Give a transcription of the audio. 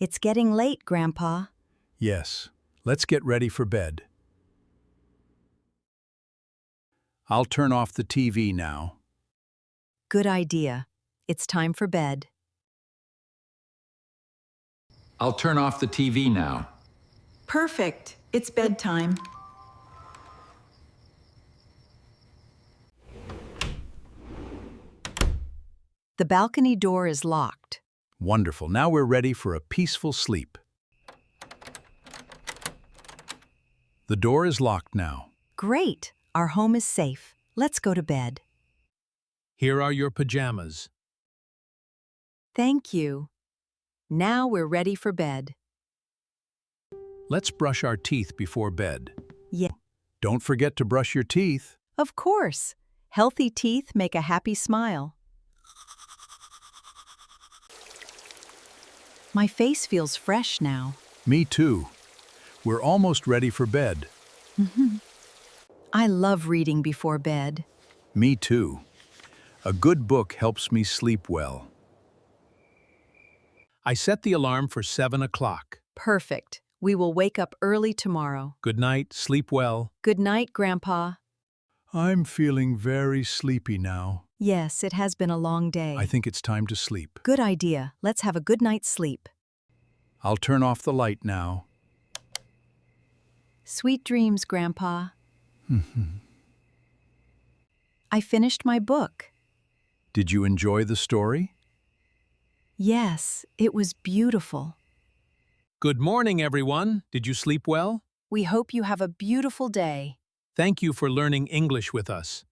It's getting late, Grandpa. Yes, let's get ready for bed. I'll turn off the TV now. Good idea. It's time for bed. I'll turn off the TV now. Perfect. It's bedtime. The balcony door is locked. Wonderful. Now we're ready for a peaceful sleep. The door is locked now. Great. Our home is safe. Let's go to bed. Here are your pajamas. Thank you. Now we're ready for bed. Let's brush our teeth before bed. Yeah, Don't forget to brush your teeth. of course. Healthy teeth make a happy smile. My face feels fresh now. Me too. We're almost ready for bed. I love reading before bed. Me too. A good book helps me sleep well. I set the alarm for 7 o'clock. Perfect. We will wake up early tomorrow. Good night, sleep well. Good night, Grandpa. I'm feeling very sleepy now. Yes, it has been a long day. I think it's time to sleep. Good idea. Let's have a good night's sleep. I'll turn off the light now. Sweet dreams, Grandpa. I finished my book. Did you enjoy the story? Yes, it was beautiful. Good morning, everyone. Did you sleep well? We hope you have a beautiful day. Thank you for learning English with us.